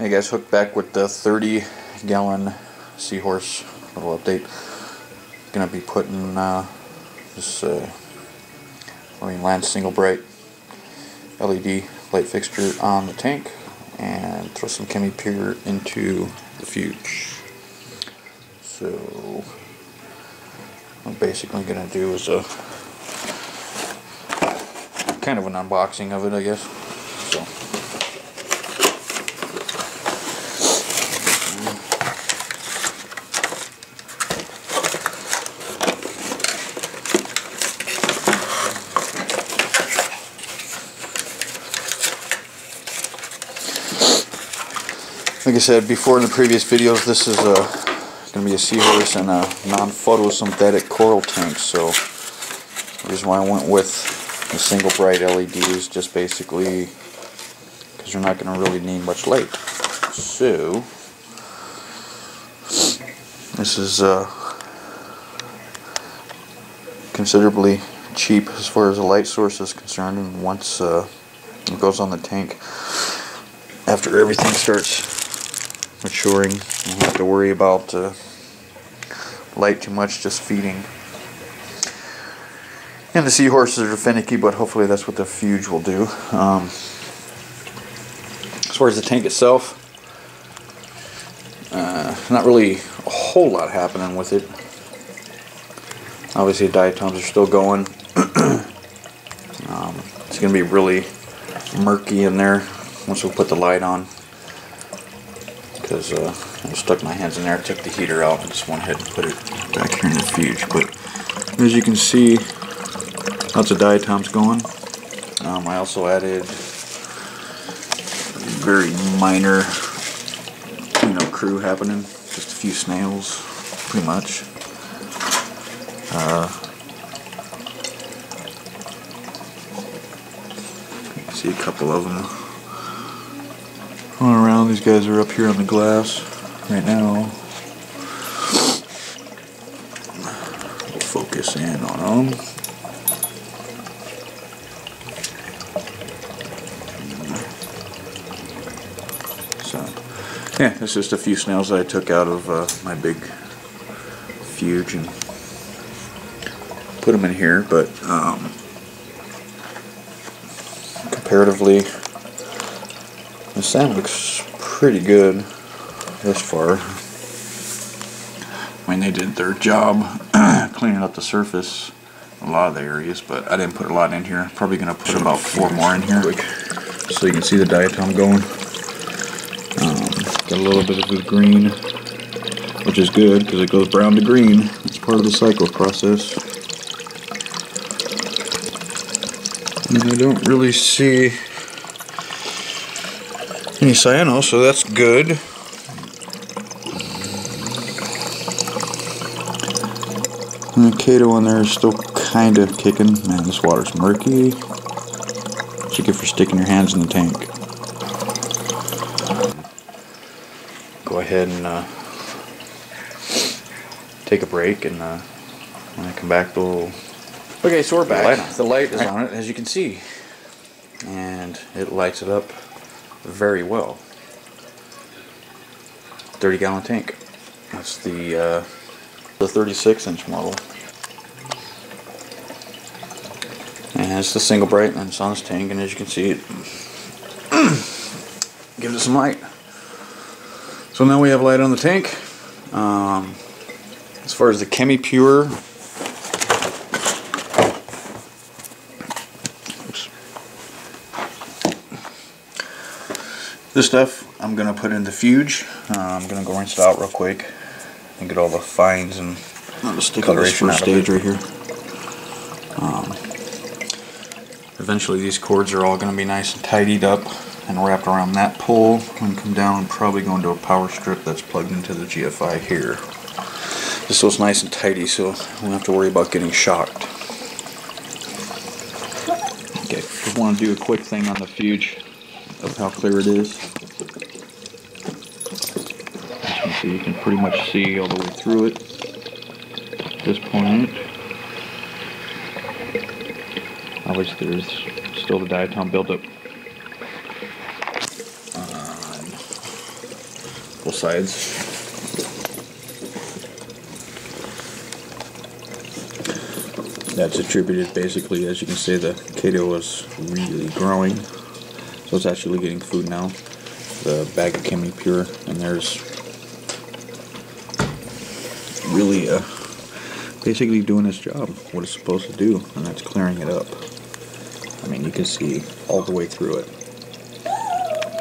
Hey guys, hooked back with the 30-gallon Seahorse. Little update. Gonna be putting this Lance single bright LED light fixture on the tank and throw some chemi pure into the fuge. So what I'm basically gonna do is a kind of an unboxing of it, I guess. So like I said before in the previous videos, this is going to be a Seahorse and a non-photosynthetic coral tank. So the reason why I went with the single bright LED is just basically because you're not going to really need much light. So this is considerably cheap as far as the light source is concerned, and once it goes on the tank, after everything starts maturing, you don't have to worry about light too much, just feeding. And the Seahorses are finicky, but hopefully that's what the fuge will do. As far as the tank itself, not really a whole lot happening with it. Obviously the diatoms are still going. It's going to be really murky in there once we put the light on, because I stuck my hands in there, took the heater out, and just went ahead and put it back here in the fuge. But as you can see, lots of diatoms going. I also added very minor cleanup crew happening, just a few snails, pretty much. You can see a couple of them going around. These guys are up here on the glass right now. We'll focus in on them. So, yeah, it's just a few snails that I took out of my big fuge and put them in here, but comparatively, the sand looks pretty good this far. I mean, they did their job cleaning up the surface, a lot of the areas, but I didn't put a lot in here. Probably going to put about 4 more in here, so you can see the diatom going. Got a little bit of the green, which is good because it goes brown to green. It's part of the cycle process. And I don't really see any cyano, so that's good. And the Kato on there is still kind of kicking. Man, this water's murky. What you get for sticking your hands in the tank. Go ahead and take a break, and when I come back, we'll... Okay, so we're back. The light is on it, as you can see, and it lights it up very well. 30-gallon tank. That's the 36-inch model, and it's the single bright, and it's on this tank, and as you can see, it gives it some light. So now we have light on the tank. As far as the chemi pure, this stuff I'm going to put in the fuge. I'm going to go rinse it out real quick and get all the fines and coloration out of it. Right here. Eventually these cords are all going to be nice and tidied up and wrapped around that pole and come down and probably go into a power strip that's plugged into the GFI here. Just so it's nice and tidy, so we don't have to worry about getting shocked. Okay, just want to do a quick thing on the fuge of how clear it is. So you can pretty much see all the way through it at this point. Obviously there's still the diatom buildup couple sides. That's attributed basically, as you can see, the Kato is really growing, so it's actually getting food now. The bag of Chemi Pure, and there's really basically doing its job, what it's supposed to do, and that's clearing it up. I mean, you can see all the way through it.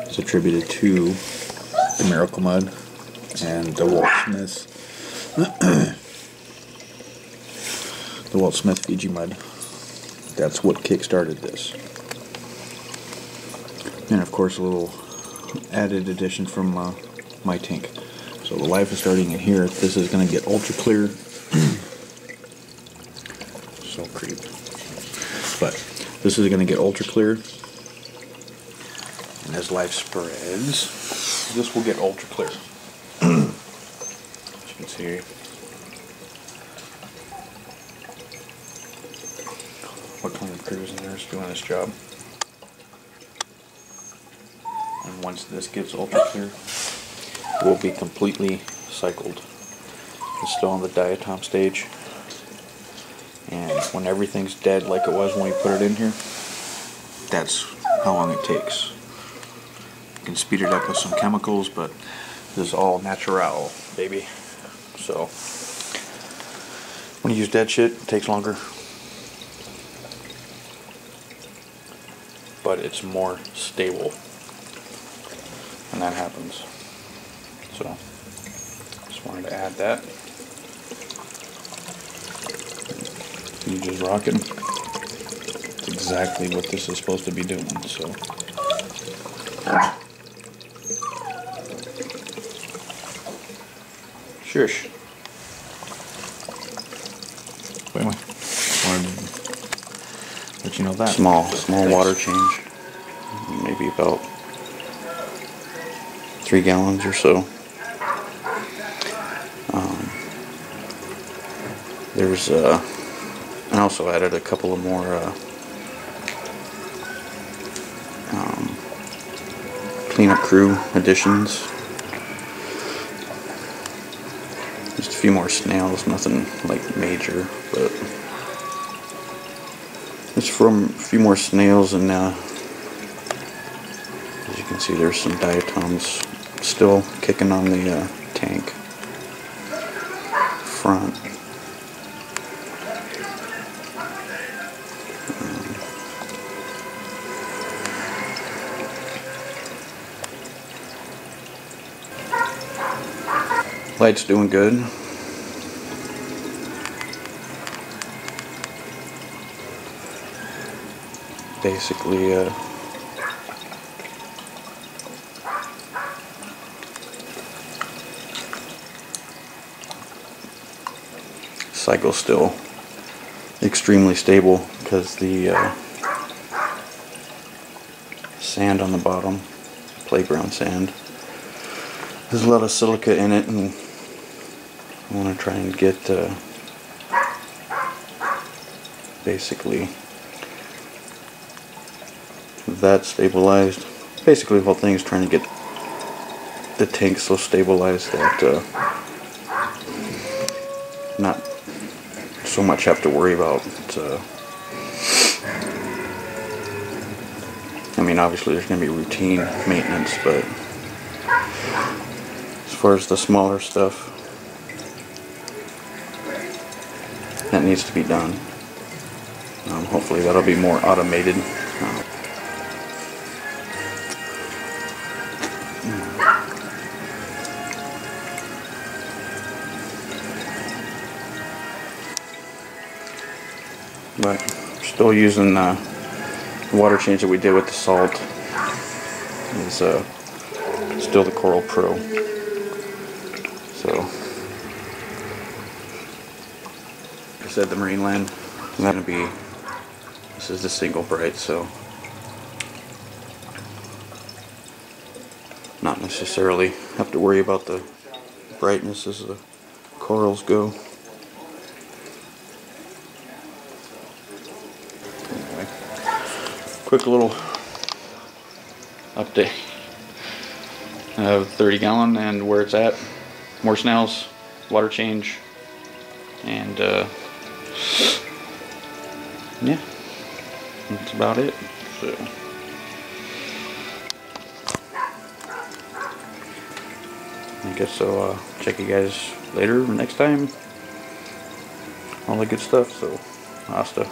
It's attributed to the Miracle Mud and the Walt Smith the Walt Smith Fiji Mud. That's what kick-started this. And of course a little added addition from my tank. So the life is starting in here. This is going to get ultra clear. So creep. But this is going to get ultra clear. And as life spreads, this will get ultra clear. As you can see, what kind of crews in there is doing this job. And once this gets ultra clear, it will be completely cycled. It's still on the diatom stage. And when everything's dead like it was when we put it in here, that's how long it takes. You can speed it up with some chemicals, but this is all natural, baby. So when you use dead shit, it takes longer. But it's more stable when that happens. So just wanted to add that. You just rocking. It's exactly what this is supposed to be doing. So shush. Wait. Wanted to let you know that. Small water change. Maybe about 3 gallons or so. There's I also added a couple of more cleanup crew additions. Just a few more snails, nothing like major, but it's from a few more snails, and as you can see, there's some diatoms still kicking on the tank front. Light's doing good. Basically, cycle's still extremely stable because the sand on the bottom, playground sand, there's a lot of silica in it, and I want to try and get basically that stabilized. Basically the whole thing is trying to get the tank so stabilized that not so much have to worry about I mean, obviously there's going to be routine maintenance, but as far as the smaller stuff that needs to be done, hopefully that'll be more automated. But we're still using the water change that we did with the salt. Is still the Coral Pro. So, like I said, the Marine Land is going to be, this is the single bright, so not necessarily have to worry about the brightness as the corals go. Anyway, quick little update. 30 gallon and where it's at. More snails, water change, and yeah, that's about it. So I guess I'll check you guys later or next time. All the good stuff. So hasta.